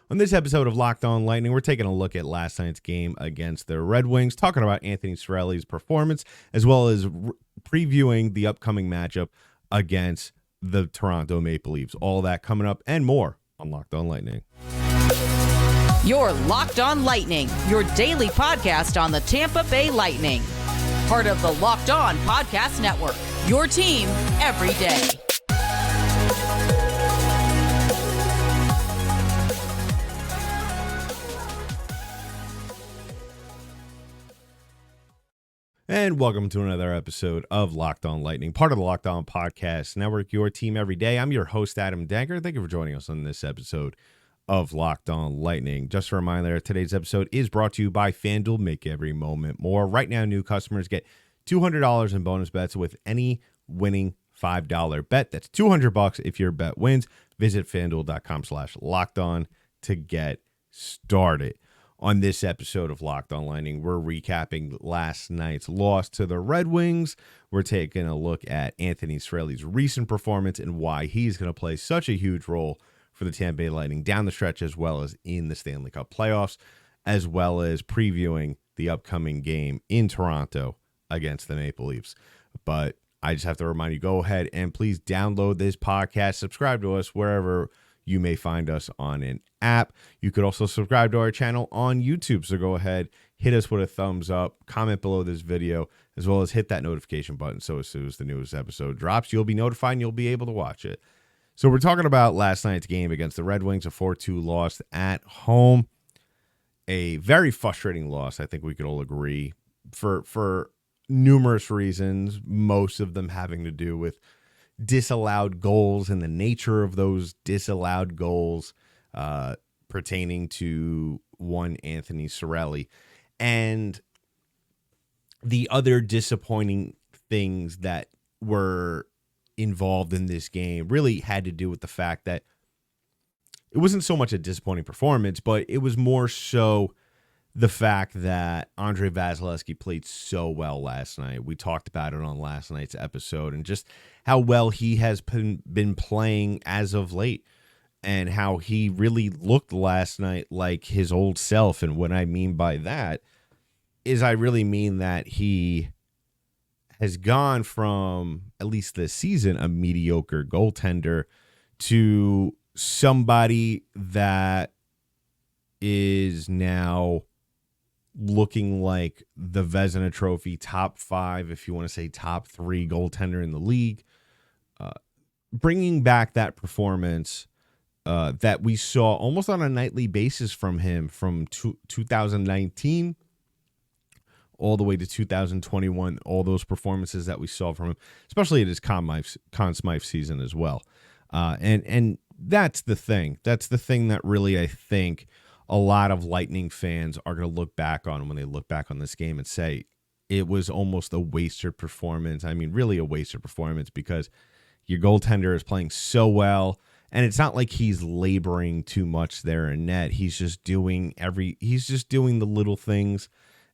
On this episode of Locked On Lightning, we're taking a look at last night's game against the Red Wings, talking about Anthony Cirelli's performance, as well as previewing the upcoming matchup against the Toronto Maple Leafs. All that coming up and more on Locked On Lightning. You're Locked On Lightning, your daily podcast on the Tampa Bay Lightning. Part of the Locked On Podcast Network, your team every day. And welcome to another episode of Locked On Lightning, part of the Locked On Podcast Network, your team every day. I'm your host, Adam Danker. Thank you for joining us on this episode of Locked On Lightning. Just a reminder, today's episode is brought to you by FanDuel. Make every moment more. Right now, new customers get $200 in bonus bets with any winning $5 bet. That's $200 if your bet wins. Visit FanDuel.com/lockedon to get started. On this episode of Locked On Lightning, we're recapping last night's loss to the Red Wings. We're taking a look at Anthony Cirelli's recent performance and why he's going to play such a huge role for the Tampa Bay Lightning down the stretch, as well as in the Stanley Cup playoffs, as well as previewing the upcoming game in Toronto against the Maple Leafs. But I just have to remind you, go ahead and please download this podcast, subscribe to us wherever you may find us on an app. You could also subscribe to our channel on YouTube. So go ahead, hit us with a thumbs up, comment below this video, as well as hit that notification button. So as soon as the newest episode drops, you'll be notified and you'll be able to watch it. So we're talking about last night's game against the Red Wings, a 4-2 loss at home. A very frustrating loss, I think we could all agree, for numerous reasons, most of them having to do with disallowed goals and the nature of those disallowed goals pertaining to one Anthony Cirelli. And the other disappointing things that were involved in this game really had to do with the fact that it wasn't so much a disappointing performance, but it was more so the fact that Andrei Vasilevskiy played so well last night. We talked about it on last night's episode and just how well he has been playing as of late and how he really looked last night like his old self. And what I mean by that is I really mean that he has gone from, at least this season, a mediocre goaltender to somebody that is now looking like the Vezina Trophy top 5, if you want to say top 3 goaltender in the league. Bringing back that performance that we saw almost on a nightly basis from him from 2019 all the way to 2021, all those performances that we saw from him, especially at his Conn Smythe season as well. And that's the thing. That's the thing that really, I think, a lot of Lightning fans are going to look back on when they look back on this game and say it was almost a wasted performance. I mean, really a wasted performance because your goaltender is playing so well, and it's not like he's laboring too much there in net. He's just doing the little things,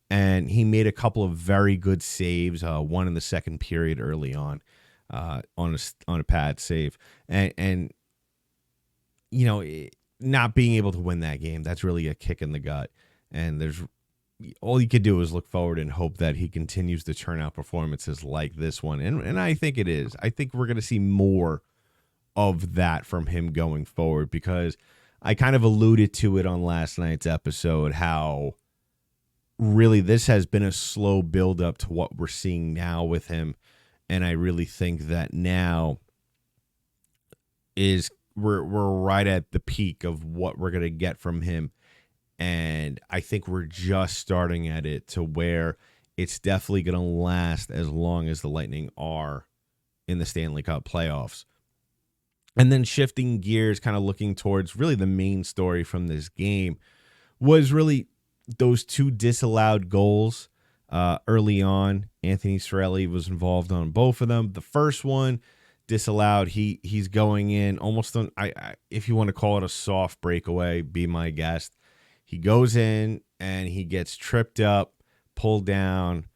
and he made a couple of very good saves. One in the second period early on a pad save, and you know. Not being able to win that game, that's really a kick in the gut. And there's all you could do is look forward and hope that he continues to churn out performances like this one. And I think it is. I think we're going to see more of that from him going forward, because I kind of alluded to it on last night's episode, how really this has been a slow build up to what we're seeing now with him. And I really think that now is we're right at the peak of what we're going to get from him. And I think we're just starting at it to where it's definitely going to last as long as the Lightning are in the Stanley Cup playoffs. And then shifting gears, kind of looking towards really the main story from this game was really those 2 disallowed goals early on. Anthony Cirelli was involved on both of them. The first one, disallowed. He's going in almost on, if you want to call it a soft breakaway, be my guest. He goes in and he gets tripped up, pulled down,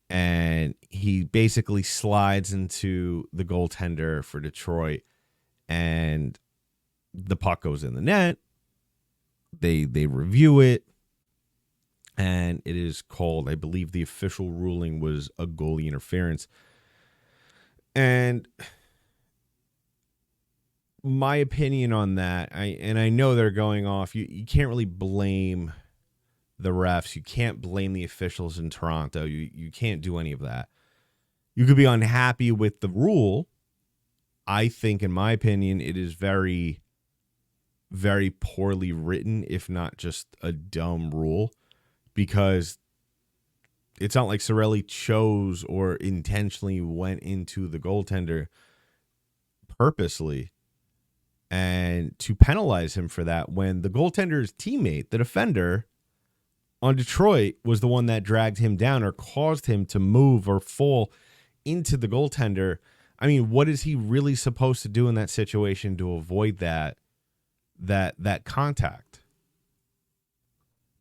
and he basically slides into the goaltender for Detroit, and the puck goes in the net, They review it, and it is called, I believe the official ruling was a goalie interference. And my opinion on that, I know they're going off. You can't really blame the refs. You can't blame the officials in Toronto. You can't do any of that. You could be unhappy with the rule. I think, in my opinion, it is very, very poorly written, if not just a dumb rule, because it's not like Cirelli chose or intentionally went into the goaltender purposely and to penalize him for that when the goaltender's teammate, the defender on Detroit, was the one that dragged him down or caused him to move or fall into the goaltender. I mean, what is he really supposed to do in that situation to avoid that contact?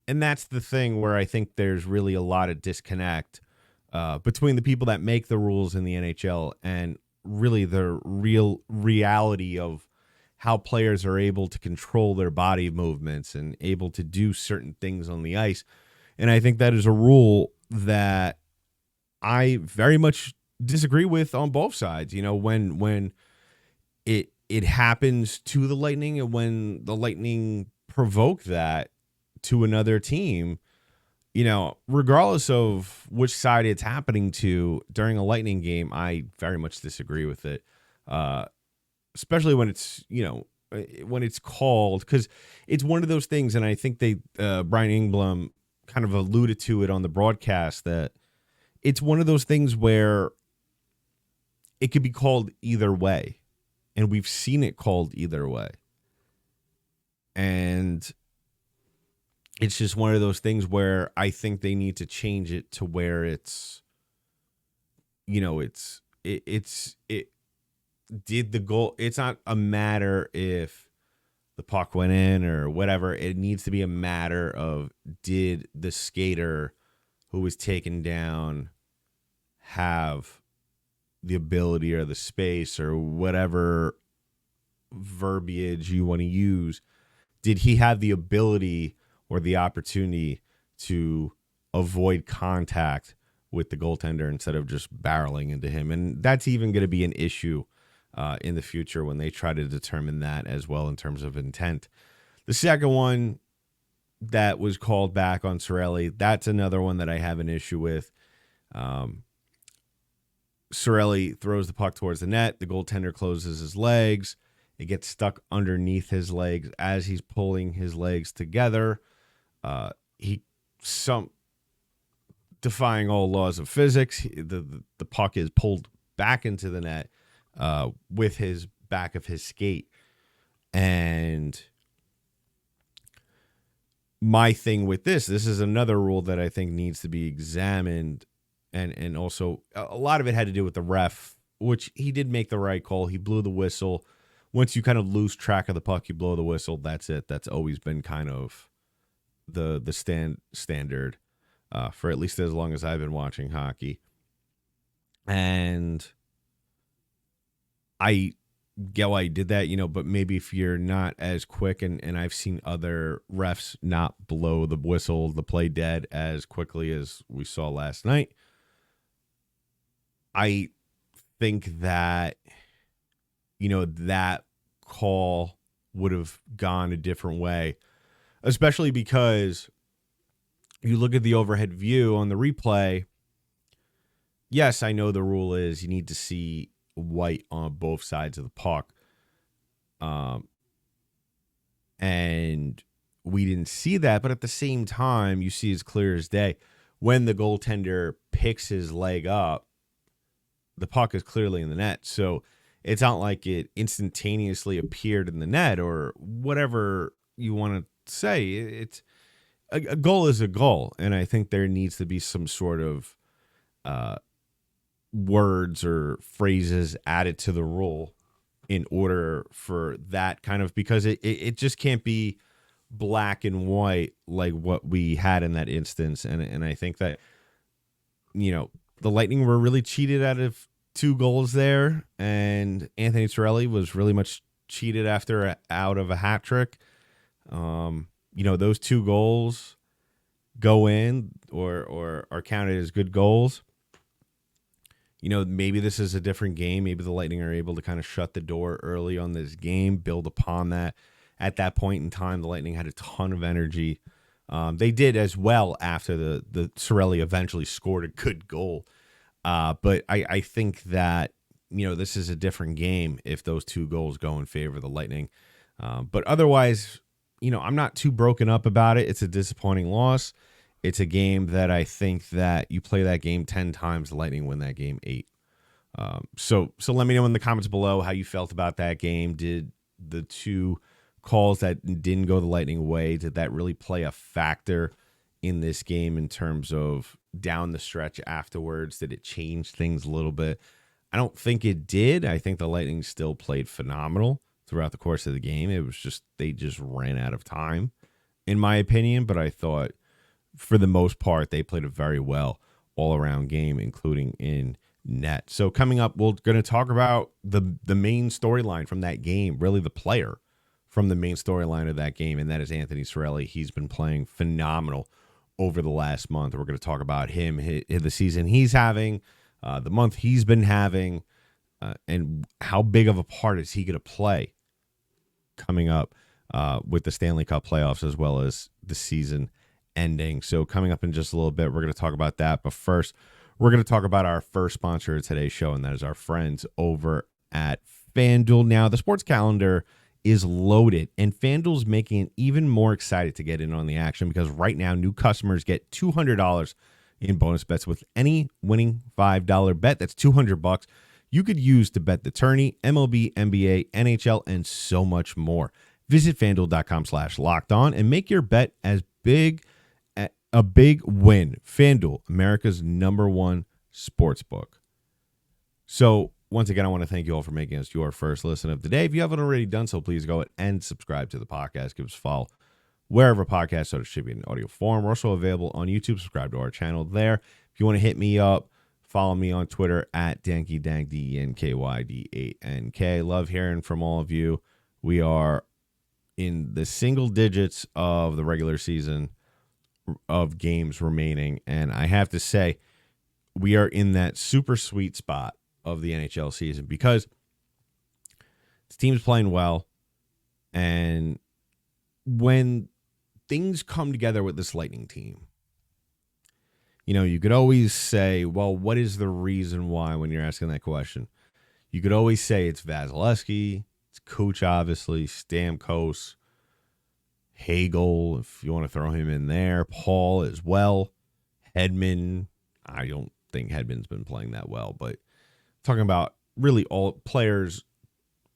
And that's the thing where I think there's really a lot of disconnect between the people that make the rules in the NHL and really the real reality of how players are able to control their body movements and able to do certain things on the ice. And I think that is a rule that I very much disagree with on both sides. You know, when it happens to the Lightning and when the Lightning provoke that to another team, you know, regardless of which side it's happening to during a Lightning game, I very much disagree with it. Especially when it's, you know, when it's called, because it's one of those things, and I think Brian Engblom kind of alluded to it on the broadcast, that it's one of those things where it could be called either way, and we've seen it called either way. And it's just one of those things where I think they need to change it to where it's, you know, it did the goal. It's not a matter if the puck went in or whatever. It needs to be a matter of, did the skater who was taken down have the ability or the space or whatever verbiage you want to use? Did he have the ability or the opportunity to avoid contact with the goaltender instead of just barreling into him? And that's even going to be an issue in the future when they try to determine that as well in terms of intent. The second one that was called back on Cirelli, that's another one that I have an issue with. Cirelli throws the puck towards the net. The goaltender closes his legs. It gets stuck underneath his legs as he's pulling his legs together. Defying all laws of physics, the puck is pulled back into the net with his back of his skate. And my thing with this is another rule that I think needs to be examined. And also a lot of it had to do with the ref, which he did make the right call. He blew the whistle. Once you kind of lose track of the puck, you blow the whistle. That's it. That's always been kind of the standard for at least as long as I've been watching hockey. And I get why he did that, you know, but maybe if you're not as quick, and I've seen other refs not blow the whistle, the play dead as quickly as we saw last night. I think that, you know, that call would have gone a different way, especially because you look at the overhead view on the replay. Yes, I know the rule is you need to see white on both sides of the puck. And we didn't see that, but at the same time, you see as clear as day, when the goaltender picks his leg up, the puck is clearly in the net. So it's not like it instantaneously appeared in the net or whatever you want to say. It's a goal is a goal. And I think there needs to be some sort of words or phrases added to the rule in order for that kind of, because it just can't be black and white like what we had in that instance. And I think that, you know, the Lightning were really cheated out of 2 goals there, and Anthony Cirelli was really much cheated out of a hat trick. those 2 goals go in or are counted as good goals, maybe this is a different game. Maybe the Lightning are able to kind of shut the door early on this game, build upon that. At that point in time, the Lightning had a ton of energy. They did as well after the Cirelli eventually scored a good goal. But I think that, this is a different game if those 2 goals go in favor of the Lightning. But otherwise, I'm not too broken up about it. It's a disappointing loss. It's a game that I think that you play that game 10 times, the Lightning win that game 8. So let me know in the comments below how you felt about that game. Did the 2 calls that didn't go the Lightning way, did that really play a factor in this game in terms of down the stretch afterwards? Did it change things a little bit? I don't think it did. I think the Lightning still played phenomenal throughout the course of the game. It was just, they just ran out of time, in my opinion. But I thought, for the most part, they played a very well all-around game, including in net. So coming up, we're going to talk about the main storyline from that game, really the player from the main storyline of that game, and that is Anthony Cirelli. He's been playing phenomenal over the last month. We're going to talk about him, the season he's having, the month he's been having, and how big of a part is he going to play coming up with the Stanley Cup playoffs as well as the season ending. So coming up in just a little bit, we're going to talk about that. But first, we're going to talk about our first sponsor of today's show, and that is our friends over at FanDuel. Now, the sports calendar is loaded, and FanDuel's making it even more excited to get in on the action, because right now, new customers get $200 in bonus bets with any winning $5 bet. That's $200 you could use to bet the tourney, MLB, NBA, NHL, and so much more. Visit FanDuel.com/lockedon and make your bet as big a big win. FanDuel, America's #1 sportsbook. So once again, I want to thank you all for making us your first listen of the day. If you haven't already done so, please go and subscribe to the podcast. Give us a follow wherever podcasts are distributed in audio form. We're also available on YouTube. Subscribe to our channel there. If you want to hit me up, follow me on Twitter at DankyDank, DENKYD8NK. Love hearing from all of you. We are in the single digits of the regular season of games remaining, and I have to say, we are in that super sweet spot of the NHL season because the team's playing well, and when things come together with this Lightning team, you could always say, well, what is the reason why? When you're asking that question, you could always say it's Vasilevsky, it's Kuch, obviously, Stamkos, Hagel, if you want to throw him in there, Paul as well, Hedman. I don't think Hedman's been playing that well, but talking about really all players,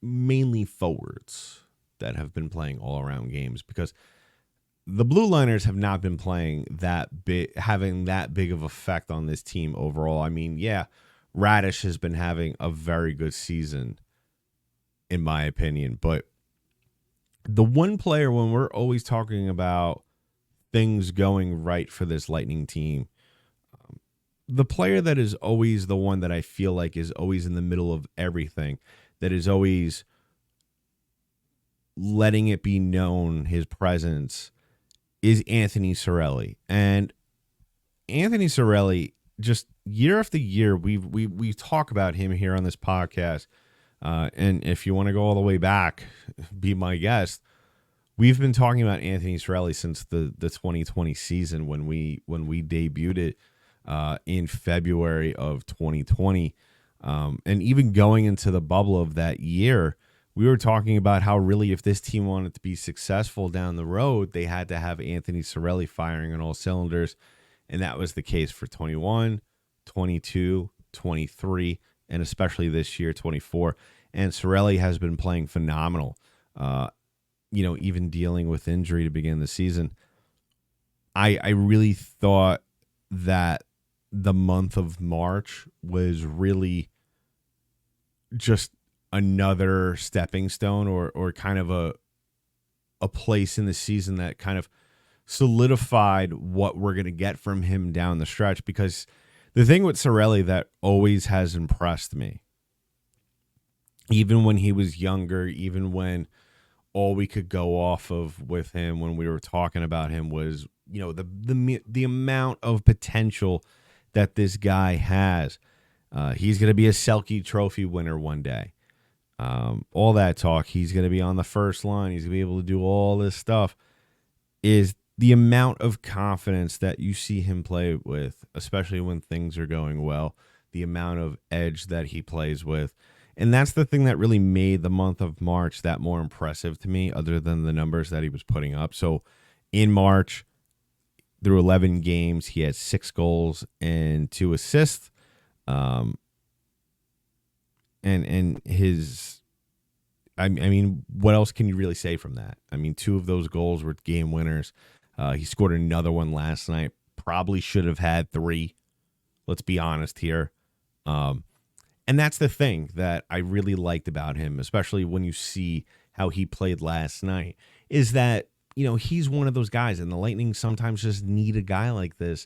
mainly forwards, that have been playing all-around games, because the Blue Liners have not been playing that big, having that big of effect on this team overall. I mean, yeah, Radish has been having a very good season, in my opinion, but the one player, when we're always talking about things going right for this Lightning team, the player that is always the one that I feel like is always in the middle of everything, that is always letting it be known his presence, is Anthony Cirelli. And Anthony Cirelli, just year after year, we talk about him here on this podcast. And if you want to go all the way back, be my guest. We've been talking about Anthony Cirelli since the 2020 season when we debuted it in February of 2020. And even going into the bubble of that year, we were talking about how really if this team wanted to be successful down the road, they had to have Anthony Cirelli firing on all cylinders. And that was the case for 21, 22, 23, and especially this year, 24. And Cirelli has been playing phenomenal, even dealing with injury to begin the season. I really thought that the month of March was really just another stepping stone or kind of a place in the season that kind of solidified what we're going to get from him down the stretch. Because the thing with Cirelli that always has impressed me, even when he was younger, even when all we could go off of with him when we were talking about him was, the amount of potential that this guy has. He's going to be a Selke Trophy winner one day. All that talk, he's going to be on the first line. He's going to be able to do all this stuff. Is the amount of confidence that you see him play with, especially when things are going well, the amount of edge that he plays with. And that's the thing that really made the month of March that more impressive to me, other than the numbers that he was putting up. So in March, through 11 games, he had 6 goals and 2 assists. And his, I mean, what else can you really say from that? I mean, 2 of those goals were game winners. He scored another one last night. Probably should have had 3. Let's be honest here. And that's the thing that I really liked about him, especially when you see how he played last night, is that, he's one of those guys, and the Lightning sometimes just need a guy like this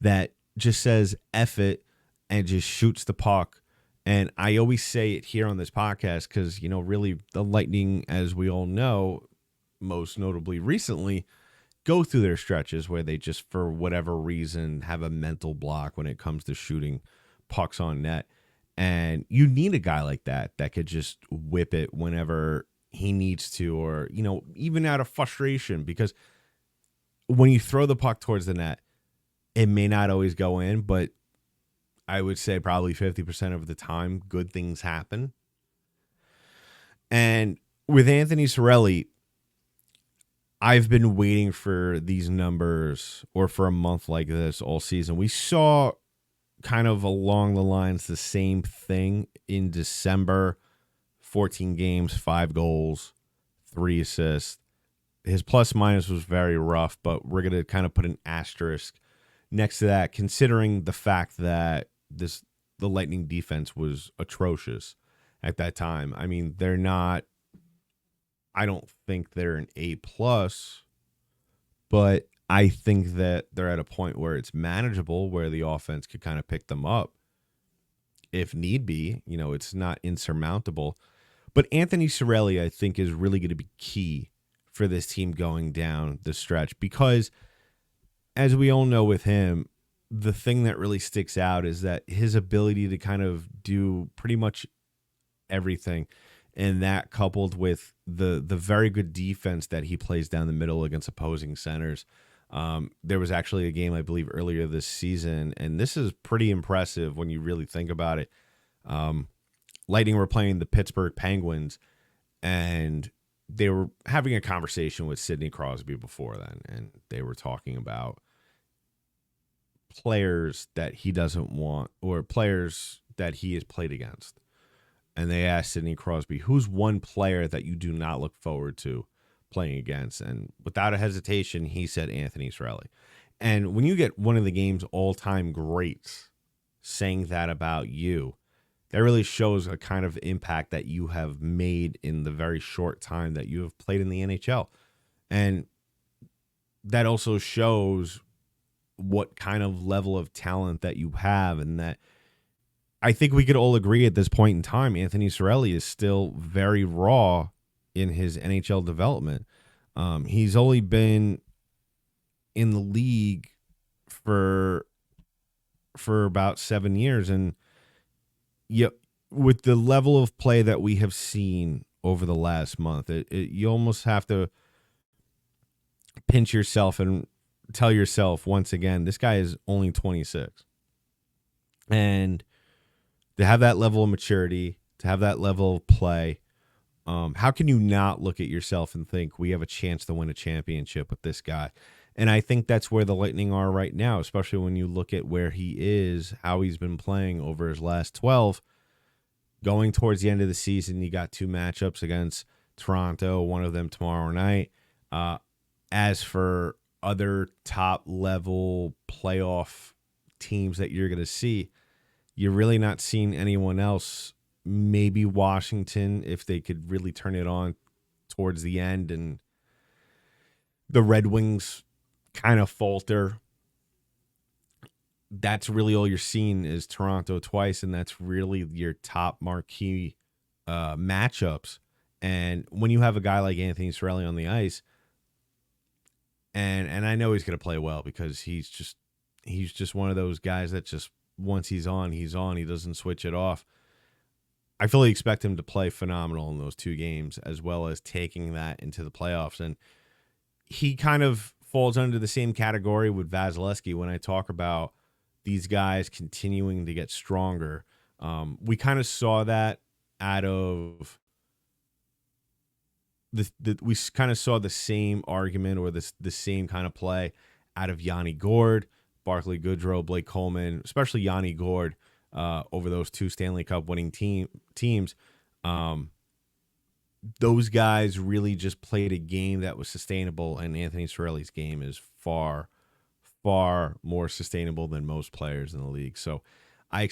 that just says F it and just shoots the puck. And I always say it here on this podcast because, really the Lightning, as we all know, most notably recently, go through their stretches where they just, for whatever reason, have a mental block when it comes to shooting pucks on net. And you need a guy like that could just whip it whenever he needs to, or, even out of frustration, because when you throw the puck towards the net, it may not always go in, but I would say probably 50% of the time, good things happen. And with Anthony Cirelli, I've been waiting for these numbers, or for a month like this all season. We saw kind of along the lines the same thing in December. 14 games, 5 goals, 3 assists. His plus minus was very rough, but we're going to kind of put an asterisk next to that, considering the fact that the Lightning defense was atrocious at that time. I mean, I don't think they're an A+, but I think that they're at a point where it's manageable, where the offense could kind of pick them up if need be. It's not insurmountable. But Anthony Cirelli, I think, is really going to be key for this team going down the stretch, because as we all know with him, the thing that really sticks out is that his ability to kind of do pretty much everything, and that coupled with the very good defense that he plays down the middle against opposing centers. There was actually a game, I believe, earlier this season, and this is pretty impressive when you really think about it. Lightning were playing the Pittsburgh Penguins, and they were having a conversation with Sidney Crosby before then, and they were talking about players that he doesn't want, or players that he has played against. And they asked Sidney Crosby, who's one player that you do not look forward to playing against? And without a hesitation, he said Anthony Cirelli. And when you get one of the game's all-time greats saying that about you, that really shows a kind of impact that you have made in the very short time that you have played in the NHL. And that also shows what kind of level of talent that you have, and that I think we could all agree at this point in time, Anthony Cirelli is still very raw in his NHL development. He's only been in the league for about 7 years, and with the level of play that we have seen over the last month, you almost have to pinch yourself and tell yourself once again, this guy is only 26. And to have that level of maturity, to have that level of play, how can you not look at yourself and think we have a chance to win a championship with this guy? And I think that's where the Lightning are right now, especially when you look at where he is, how he's been playing over his last 12. Going towards the end of the season, you got 2 matchups against Toronto, one of them tomorrow night. As for other top-level playoff teams that you're going to see, you're really not seeing anyone else. Maybe Washington, if they could really turn it on towards the end, and the Red Wings kind of falter. That's really all you're seeing is Toronto twice, and that's really your top marquee matchups. And when you have a guy like Anthony Cirelli on the ice, and I know he's going to play well because he's just one of those guys that just once he's on, he's on. He doesn't switch it off. I fully expect him to play phenomenal in those 2 games, as well as taking that into the playoffs. And he kind of falls under the same category with Vasilevsky when I talk about these guys continuing to get stronger. We kind of saw that out of we kind of saw the same argument or the same kind of play out of Yanni Gourde, Barclay Goodrow, Blake Coleman, especially Yanni Gourde, over those 2 Stanley Cup winning teams. Those guys really just played a game that was sustainable, and Anthony Cirelli's game is far, far more sustainable than most players in the league. So I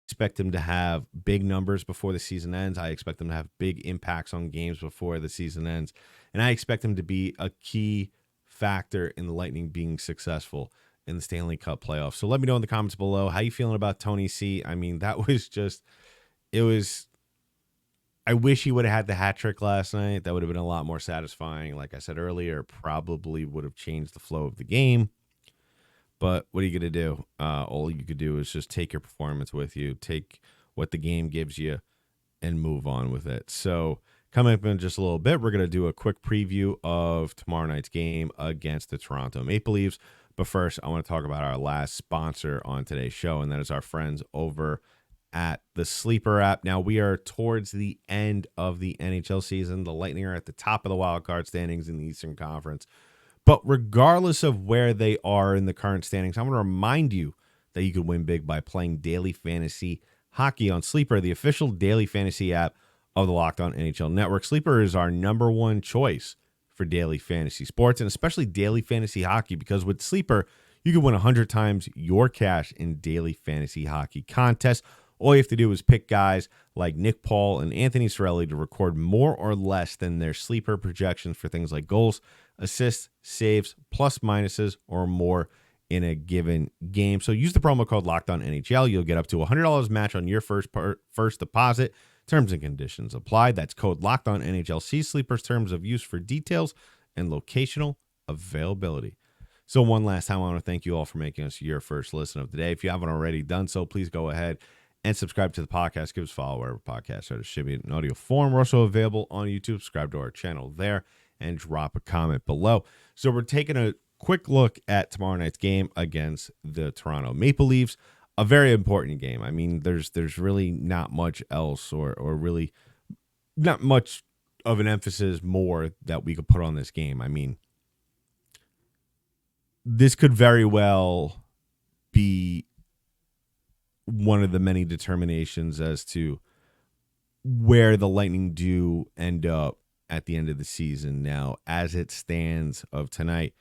expect him to have big numbers before the season ends. I expect him to have big impacts on games before the season ends. And I expect him to be a key factor in the Lightning being successful in the Stanley Cup playoffs. So let me know in the comments below, how you feeling about Tony C? I mean, that was just, I wish he would have had the hat trick last night. That would have been a lot more satisfying. Like I said earlier, probably would have changed the flow of the game. But what are you going to do? All you could do is just take your performance with you, take what the game gives you, and move on with it. So coming up in just a little bit, we're going to do a quick preview of tomorrow night's game against the Toronto Maple Leafs. But first, I want to talk about our last sponsor on today's show, and that is our friends over at the Sleeper app. Now, we are towards the end of the NHL season. The Lightning are at the top of the wild card standings in the Eastern Conference. But regardless of where they are in the current standings, I want to remind you that you can win big by playing daily fantasy hockey on Sleeper, the official daily fantasy app of the Locked On NHL Network. Sleeper is our #1 choice for daily fantasy sports, and especially daily fantasy hockey, because with Sleeper, you can win 100 times your cash in daily fantasy hockey contests. All you have to do is pick guys like Nick Paul and Anthony Cirelli to record more or less than their Sleeper projections for things like goals, assists, saves, plus minuses, or more in a given game. So use the promo code LOCKEDONNHL. You'll get up to $100 match on your first deposit. Terms and conditions apply. That's code LOCKEDONNHL. See Sleeper's terms of use for details and locational availability. So one last time, I want to thank you all for making us your first listen of the day. If you haven't already done so, please go ahead and subscribe to the podcast. Give us a follow wherever podcasts are distributed in audio form. We're also available on YouTube. Subscribe to our channel there and drop a comment below. So we're taking a quick look at tomorrow night's game against the Toronto Maple Leafs. A very important game. I mean, there's really not much else or really not much of an emphasis more that we could put on this game. I mean, this could very well be one of the many determinations as to where the Lightning do end up at the end of the season. Now, as it stands of tonight,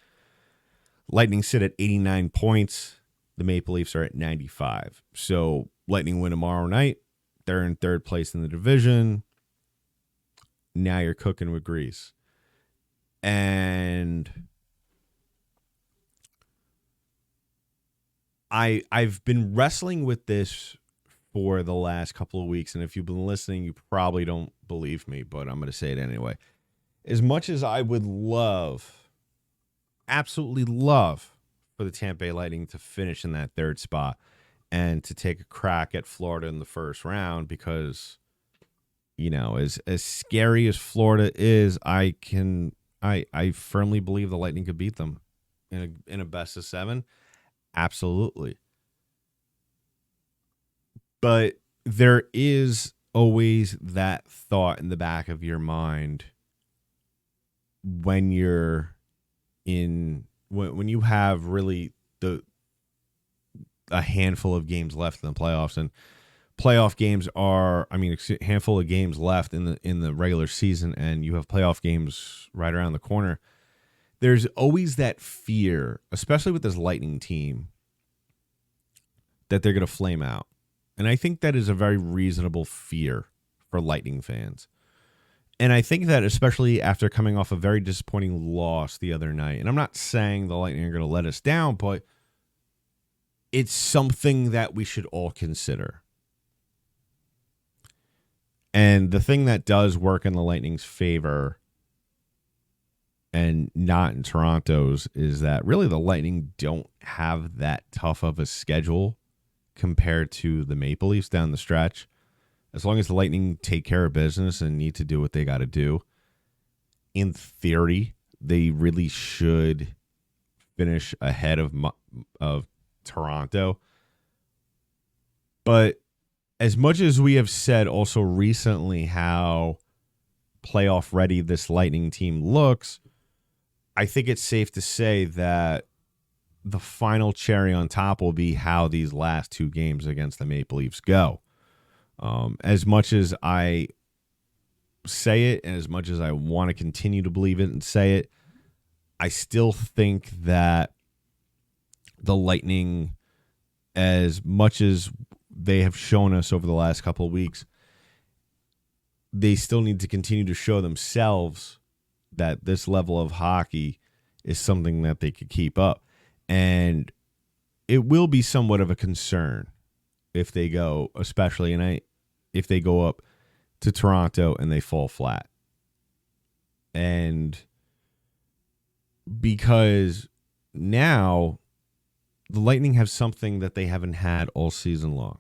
Lightning sit at 89 points. The Maple Leafs are at 95. So Lightning win tomorrow night. They're in 3rd place in the division. Now you're cooking with grease. And I've been wrestling with this for the last couple of weeks, and if you've been listening, you probably don't believe me, but I'm going to say it anyway. As much as I would love, absolutely love, for the Tampa Bay Lightning to finish in that 3rd spot and to take a crack at Florida in the first round, because, you know, as scary as Florida is, I firmly believe the Lightning could beat them in a best of 7. Absolutely. But there is always that thought in the back of your mind when you're when you have really a handful of games left in the playoffs, and playoff games are, I mean, a handful of games left in the regular season, and you have playoff games right around the corner. There's always that fear, especially with this Lightning team, that they're going to flame out. And I think that is a very reasonable fear for Lightning fans. And I think that especially after coming off a very disappointing loss the other night, and I'm not saying the Lightning are going to let us down, but it's something that we should all consider. And the thing that does work in the Lightning's favor and not in Toronto's is that really the Lightning don't have that tough of a schedule compared to the Maple Leafs down the stretch. As long as the Lightning take care of business and need to do what they got to do, in theory, they really should finish ahead of Toronto. But as much as we have said also recently how playoff ready this Lightning team looks, I think it's safe to say that the final cherry on top will be how these last two games against the Maple Leafs go. As much as I say it and as much as I want to continue to believe it and say it, I still think that the Lightning, as much as they have shown us over the last couple of weeks, they still need to continue to show themselves that this level of hockey is something that they could keep up. And it will be somewhat of a concern if they go, if they go up to Toronto and they fall flat. And because now the Lightning have something that they haven't had all season long.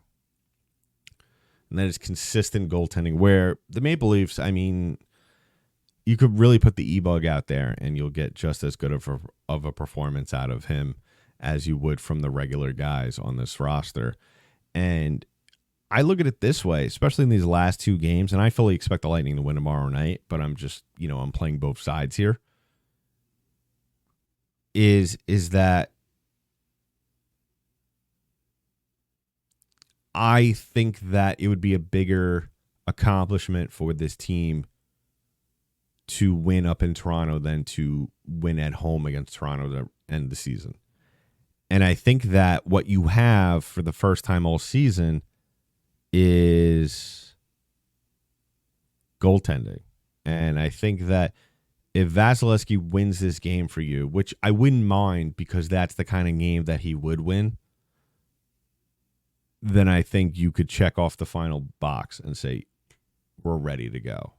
And that is consistent goaltending, where the Maple Leafs, I mean, you could really put the E-Bug out there and you'll get just as good of a performance out of him as you would from the regular guys on this roster. And I look at it this way, especially in these last two games, and I fully expect the Lightning to win tomorrow night, but I'm just, I'm playing both sides here, is that I think that it would be a bigger accomplishment for this team to win up in Toronto than to win at home against Toronto to end the season. And I think that what you have for the first time all season is goaltending. And I think that if Vasilevsky wins this game for you, which I wouldn't mind because that's the kind of game that he would win, then I think you could check off the final box and say, we're ready to go.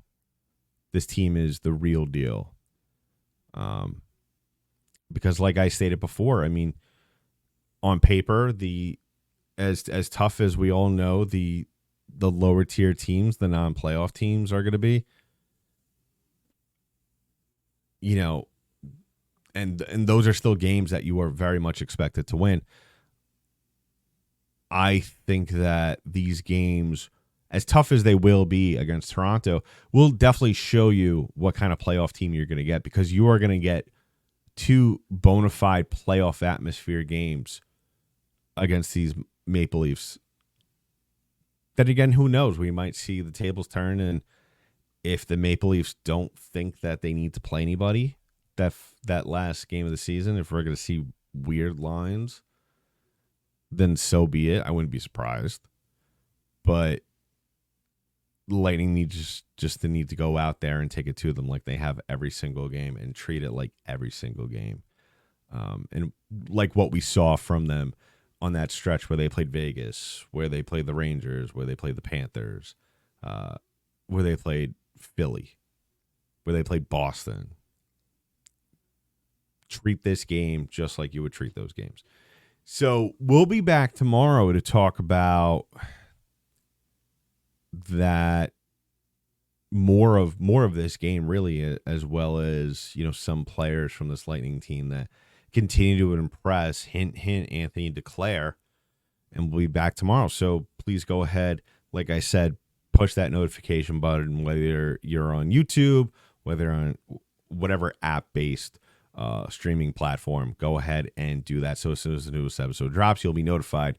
This team is the real deal. Because like I stated before, I mean, on paper, as tough as we all know the lower tier teams, the non-playoff teams are going to be, and those are still games that you are very much expected to win. I think that these games, as tough as they will be against Toronto, will definitely show you what kind of playoff team you're going to get, because you are going to get two bona fide playoff atmosphere games against these Maple Leafs. Then again, who knows? We might see the tables turn, and if the Maple Leafs don't think that they need to play anybody that last game of the season, if we're going to see weird lines, then so be it. I wouldn't be surprised. But the Lightning needs to go out there and take it to them like they have every single game and treat it like every single game. And like what we saw from them on that stretch where they played Vegas, where they played the Rangers, where they played the Panthers, where they played Philly, where they played Boston. Treat this game just like you would treat those games. So we'll be back tomorrow to talk about that, more of this game, really, as well as some players from this Lightning team that continue to impress. Hint, hint, Anthony Declare. And we'll be back tomorrow. So please go ahead, like I said, push that notification button, whether you're on YouTube, whether on whatever app-based streaming platform. Go ahead and do that. So as soon as the newest episode drops, you'll be notified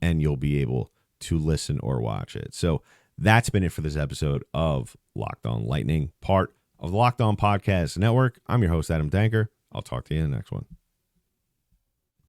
and you'll be able to listen or watch it. So that's been it for this episode of Locked On Lightning, part of the Locked On Podcast Network. I'm your host, Adam Danker. I'll talk to you in the next one.